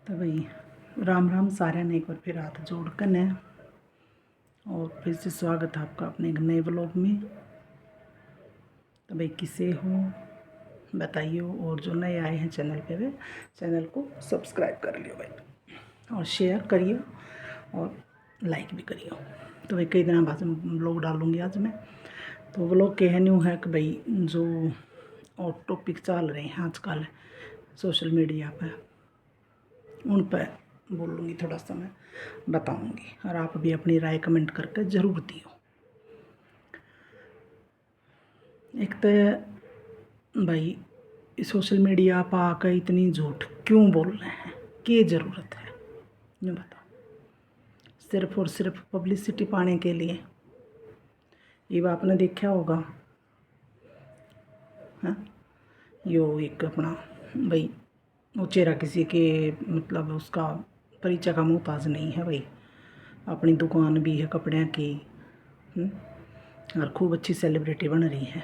तो भाई राम राम सारे ने एक बार फिर हाथ जोड़ कर ने और फिर से स्वागत है आपका अपने एक नए ब्लॉग में। तो भाई किसे हो बताइए, और जो नए आए हैं चैनल पे वे चैनल को सब्सक्राइब कर लियो भाई, और शेयर करिए और लाइक भी करिए। तो भाई कई दिन बाद ब्लॉग डालूँगी आज मैं। तो ब्लॉग के न्यू है कि भाई जो और टॉपिक चल रहे हैं आजकल सोशल मीडिया पर, उन पर बोलूँगी, थोड़ा सा मैं बताऊँगी और आप भी अपनी राय कमेंट करके ज़रूर दियो। एक तो भाई सोशल मीडिया पर आकर इतनी झूठ क्यों बोल रहे हैं, क्या ज़रूरत है ये बताओ। सिर्फ और सिर्फ पब्लिसिटी पाने के लिए। ये आपने देखा होगा हाँ, यो एक अपना भाई वो चेहरा किसी के मतलब उसका परिचय का मोहताज नहीं है भाई, अपनी दुकान भी है कपड़े की और खूब अच्छी सेलिब्रिटी बन रही है।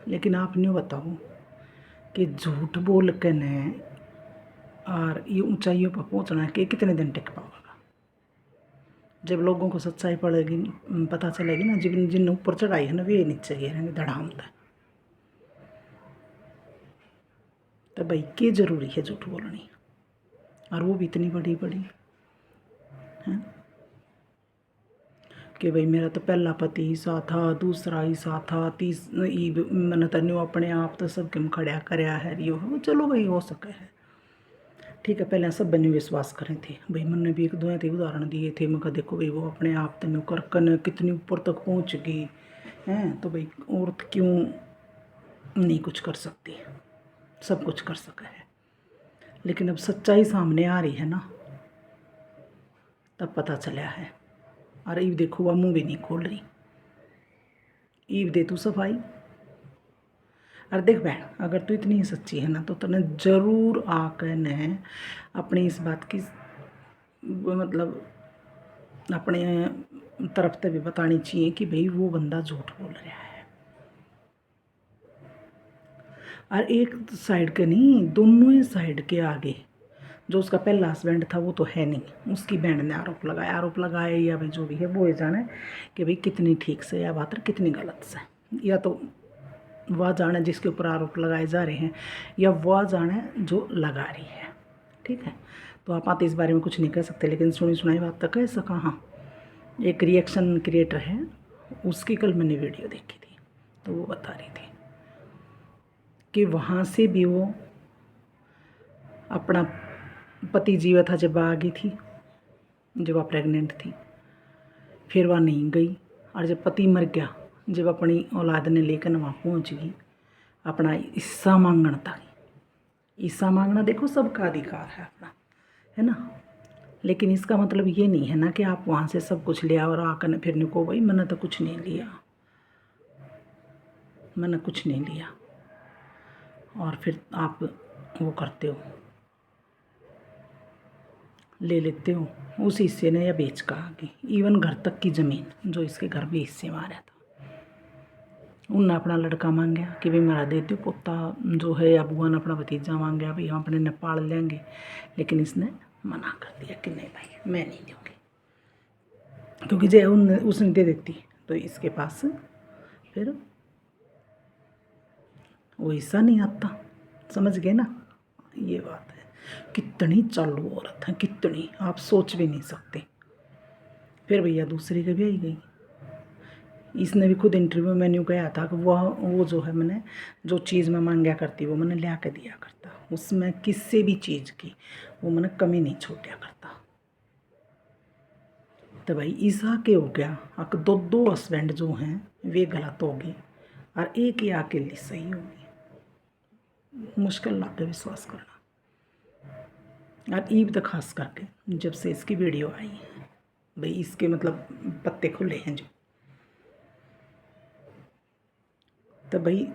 लेकिन आप न्यू बताओ कि झूठ बोल के ने और ये ऊंचाइयों पर पहुंचना के कितने दिन टिक पाओगा। जब लोगों को सच्चाई पड़ेगी, पता चलेगी ना, जिन जिन ऊपर चढ़ाई है ना वे नीचे गिरेंगे धड़ाम तक। तो भाई क्या ज़रूरी है झूठ बोलनी, और वो भी इतनी बड़ी बड़ी हैं कि भाई मेरा तो पहला पति ईसा था, दूसरा ईसा था, मैंने तन्यू अपने आप तो सब किम खड़ा करया है यो है। चलो भाई हो सके है, ठीक है। पहले सब बने विश्वास करें थे भाई, मैंने भी एक दो थे उदाहरण दिए थे। मैं कहा देखो भाई वो अपने आप तन्यू करकन कितनी ऊपर तक पहुंच गई हैं, तो भाई औरत क्यों नहीं कुछ कर सकती, सब कुछ कर सका है। लेकिन अब सच्चाई सामने आ रही है ना, तब पता चला है। और ईव देखो वह मुँह भी नहीं खोल रही, ईव दे तू सफाई। और देख बहन, अगर तू इतनी सच्ची है ना तो तूने ज़रूर आकर ने अपनी इस बात की मतलब अपने तरफ से भी बतानी चाहिए कि भाई वो बंदा झूठ बोल रहा है। और एक साइड के नहीं, दोनों ही साइड के आगे जो उसका पहला हस्बैंड था वो तो है नहीं, उसकी बहन ने आरोप लगाया या भाई जो भी है वो ही जाने कि भाई कितनी ठीक से या बात कितनी गलत से, या तो वह जाने जिसके ऊपर आरोप लगाए जा रहे हैं, या वह जाने जो लगा रही है। ठीक है, तो आप इस बारे में कुछ नहीं कह सकते, लेकिन सुनी सुनाई बात तो कह सका। हाँ, एक रिएक्शन क्रिएटर है, उसकी कल मैंने वीडियो देखी थी, तो वो बता रही थी कि वहाँ से भी वो अपना पति जीवित था जब आ गई थी, जब वह प्रेग्नेंट थी, फिर वह नहीं गई। और जब पति मर गया, जब अपनी औलाद ने लेकर वहाँ पहुँच गई अपना हिस्सा मांगना था। हिस्सा मांगना देखो सबका अधिकार है अपना, है ना। लेकिन इसका मतलब ये नहीं है ना कि आप वहाँ से सब कुछ लिया और आकर फिर नहीं को भाई मैंने तो कुछ नहीं लिया, मैंने कुछ नहीं लिया, और फिर आप वो करते हो, ले लेते हो उस हिस्से ने या बेच का आगे। इवन घर तक की ज़मीन जो इसके घर भी हिस्से में आ रहा था, उनने अपना लड़का मांगा कि भाई मेरा दे दो पोता जो है, या बुआ ने अपना भतीजा मांगा भाई हम अपने ने पाल लेंगे। लेकिन इसने मना कर दिया कि नहीं भाई मैं नहीं दूँगी, क्योंकि जो उसने दे देती तो इसके पास फिर वो हिस्सा नहीं आता। समझ गए ना, ये बात है। कितनी चालू औरत है, कितनी आप सोच भी नहीं सकते। फिर भैया दूसरी के भी आई गई। इसने भी खुद इंटरव्यू में न्यू कहा था कि वो जो है मैंने जो चीज़ मैं मांगा करती वो मैंने ला के दिया करता, उसमें किसी भी चीज़ की वो मैंने कमी नहीं छोड़ा करता। तो भाई ईसा के हो गया अक दो दो हस्बैंड जो हैं वे गलत हो गए और एक ही अकेली सही होगी, मुश्किल लागे विश्वास करना। और ईब तो खास करके जब से इसकी वीडियो आई है भाई, इसके मतलब पत्ते खुले हैं जो, तो भाई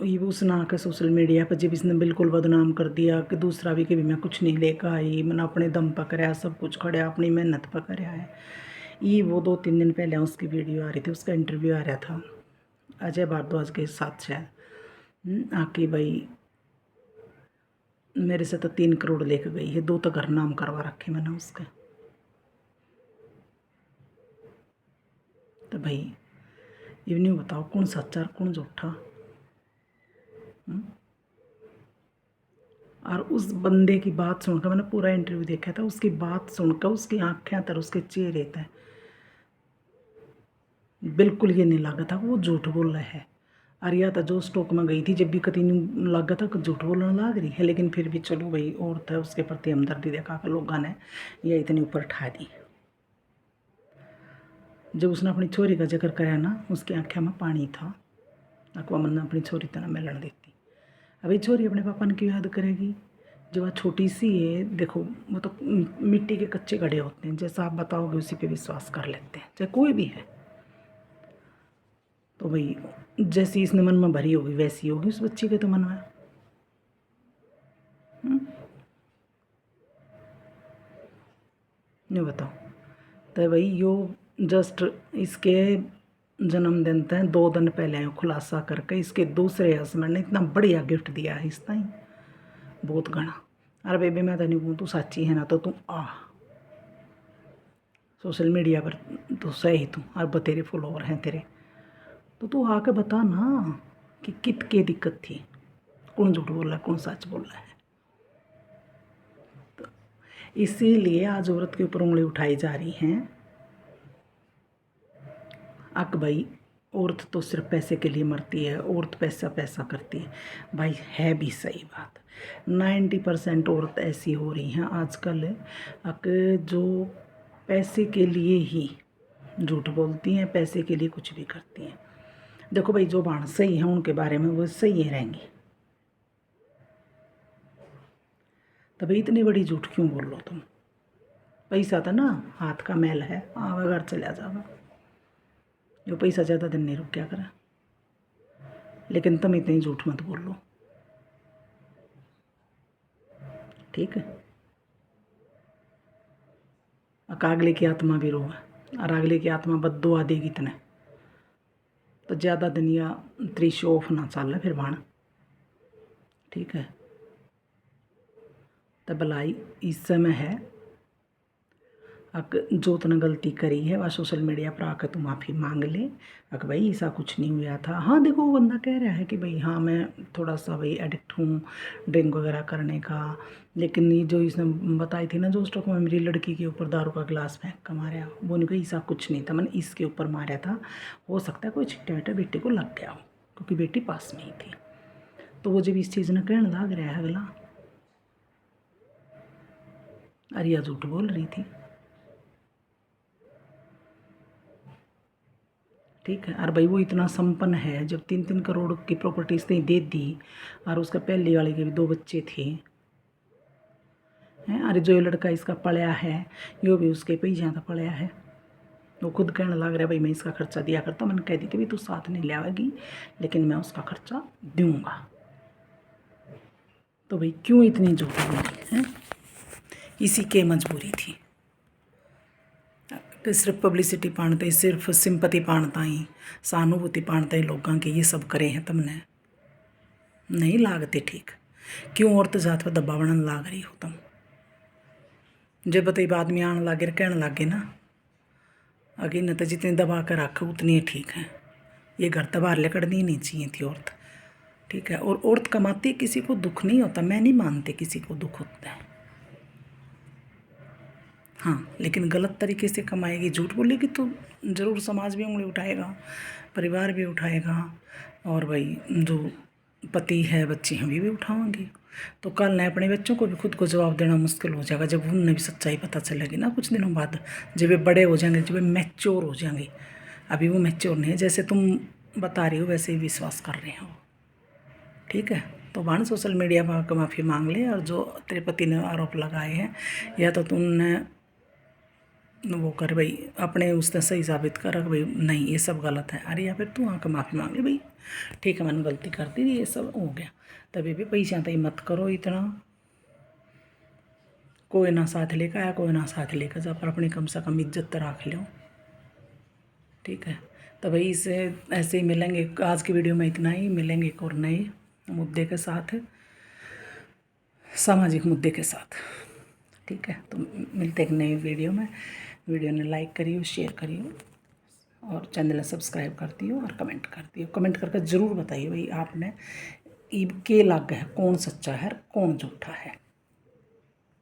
ये उसने आकर सोशल मीडिया पर जब इसने बिल्कुल बदनाम कर दिया कि दूसरा भी कि भी मैं कुछ नहीं लेकर आई, मैंने अपने दम पर कराया, सब कुछ खड़ा अपनी मेहनत पर कराया है। ये वो 2-3 दिन पहले उसकी वीडियो आ रही थी, उसका इंटरव्यू आ रहा था अजय भारद्वाज के साथ शायद, आके भाई मेरे से तो 3 करोड़ लेके गई है, 2 तो घर नाम करवा रखे मैंने उसके। तो भाई इवनिंग बताओ कौन सच्चा और कौन झूठा। और उस बंदे की बात सुनकर, मैंने पूरा इंटरव्यू देखा था, उसकी बात सुनकर उसकी आँखें तर उसके चेहरे तय बिल्कुल ये नहीं लगा था वो झूठ बोल रहा है। और या तो जो स्टॉक में गई थी जब भी कभी नहीं लगा था कि झूठ बोलने लग रही है, लेकिन फिर भी चलो भाई औरत है, उसके प्रति हमदर्दी देखा कर लोगों ने ये इतनी ऊपर उठा दी। जब उसने अपनी छोरी का जिक्र कराया ना, उसकी आँखें में पानी था। अकवा मन अपनी छोरी तरह मिलन देती। अभी छोरी अपने पापा ने क्यों याद करेगी जब वह छोटी सी है। देखो वो तो मिट्टी के कच्चे गड़े होते हैं, जैसा आप बताओगे उसी पे विश्वास कर लेते हैं, चाहे कोई भी है। तो भाई जैसी इसने मन में भरी होगी वैसी होगी उस बच्ची के तो मन में। नहीं बताओ। तो भाई यो जस्ट इसके जन्मदिन तय 2 दिन पहले खुलासा करके इसके दूसरे हस्बैंड ने इतना बढ़िया गिफ्ट दिया है इस ताई, बहुत घना। अरे बेबी मैं तो नहीं कहूँ, तू साची है ना तो तू आ सोशल मीडिया पर तो सही तू, और बतेरे फॉलोवर हैं तेरे, तो तू आके बता ना कि कित के दिक्कत थी, कौन झूठ बोल रहा है कौन सच बोल रहा है। तो इसीलिए आज औरत के ऊपर उंगली उठाई जा रही हैं। अक भाई औरत तो सिर्फ पैसे के लिए मरती है, औरत पैसा पैसा करती है। भाई है भी सही बात, 90% औरत ऐसी हो रही हैं आजकल अक जो पैसे के लिए ही झूठ बोलती हैं, पैसे के लिए कुछ भी करती हैं। देखो भाई जो बाण सही है उनके बारे में वो सही ही रहेंगी। तो भाई इतनी बड़ी झूठ क्यों बोल लो तुम। पैसा था ना हाथ का मैल है, आवा घर चला जावा, जो पैसा ज़्यादा दिन नहीं रुक करा। लेकिन तुम इतनी झूठ मत बोल लो, ठीक है। अगले की आत्मा भी रोए और अगले की आत्मा बद्दुआ देगी इतने, तो ज़्यादा दिन या त्रिश ऑफ ना चल फिर बाण, ठीक है। तो भलाई इस समय है अक जो तने गलती करी है वह सोशल मीडिया पर आकर तू माफ़ी मांग ले। अक भाई ऐसा कुछ नहीं हुआ था। हाँ देखो वो बंदा कह रहा है कि भाई हाँ मैं थोड़ा सा भाई एडिक्ट हूँ ड्रिंक वगैरह करने का, लेकिन ये जो इसने बताई थी ना जो स्टॉक में मेरी लड़की के ऊपर दारू का गिलास फेंक कर मारा, वो नहीं कोई ऐसा कुछ नहीं था, मैंने इसके ऊपर मारा था। हो सकता है कोई छिट्टा विट्टा बेटी को लग गया हो क्योंकि बेटी पास में ही थी। तो वो जब इस चीज़ ने कहने लग रहा है अगला, अरिया झूठ बोल रही थी, ठीक है। और भाई वो इतना संपन्न है, जब 3-3 करोड़ की प्रॉपर्टी इसने दे दी और उसका पहले वाले के भी 2 बच्चे थे हैं। अरे जो ये लड़का इसका पढ़ा है यो भी उसके पे ही ज़्यादा पढ़ा है। वो खुद कहने लग रहा है भाई मैं इसका खर्चा दिया करता, मैंने कह दी थी भाई तू साथ नहीं ले आएगी लेकिन मैं उसका खर्चा दूंगा। तो भाई क्यों इतनी झूठ बोली है, इसी के मजबूरी थी कि सिर्फ पब्लिसिटी पाने ताई, सिर्फ सिंपति पाने ताई, सहानुभूति पाने ताई लोगों के ये सब करे हैं तुमने नहीं लागते ठीक। क्यों औरत जात पर दबा बनने लाग रही हो तुम। जब बताइए आदमी आने लागे कहने लागे ना अगे न तो जितनी दबा कर रख उतनी ही ठीक है। ये घर तो बाहर लेकड़नी नहीं चाहिए थी औरत, ठीक है। और औरत कमाती किसी को दुख नहीं होता, मैं नहीं मानती किसी को दुख होता है, हाँ लेकिन गलत तरीके से कमाएगी झूठ बोलेगी तो ज़रूर समाज भी उंगली उठाएगा, परिवार भी उठाएगा, और भाई जो पति है बच्चे हैं भी उठाएंगे। तो कल ने अपने बच्चों को भी खुद को जवाब देना मुश्किल हो जाएगा जब उन्हें भी सच्चाई पता चलेगी ना कुछ दिनों बाद, जब वे बड़े हो जाएंगे, जब वे मैच्योर हो जाएंगे। अभी वो मैच्योर नहीं है, जैसे तुम बता रही हो वैसे ही विश्वास कर रहे हो, ठीक है। तो बाण सोशल मीडिया पर माफ़ी मांग ले, और जो तेरे पति ने आरोप लगाए हैं या तो तुमने वो कर भाई अपने उसने सही साबित कर भाई नहीं ये सब गलत है, अरे या फिर तू आकर माफ़ी मांग ले भाई ठीक है मैंने गलती कर दी ये सब हो गया। तभी भी पैसा तो मत करो इतना, कोई ना साथ लेकर आया कोई ना साथ लेकर जा, पर अपनी कम से कम इज्जत तो रख लो, ठीक है। तो भाई इसे ऐसे ही मिलेंगे, आज की वीडियो में इतना ही, मिलेंगे एक और नए मुद्दे के साथ। सामाजिक मुद्दे के साथ। ठीक है, तो मिलते हैं एक नई वीडियो में। वीडियो ने लाइक करिए, शेयर करिए और चैनल सब्सक्राइब करती हो और कमेंट करती हो। कमेंट करके ज़रूर बताइए भाई आपने के लग है कौन सच्चा है कौन झूठा है।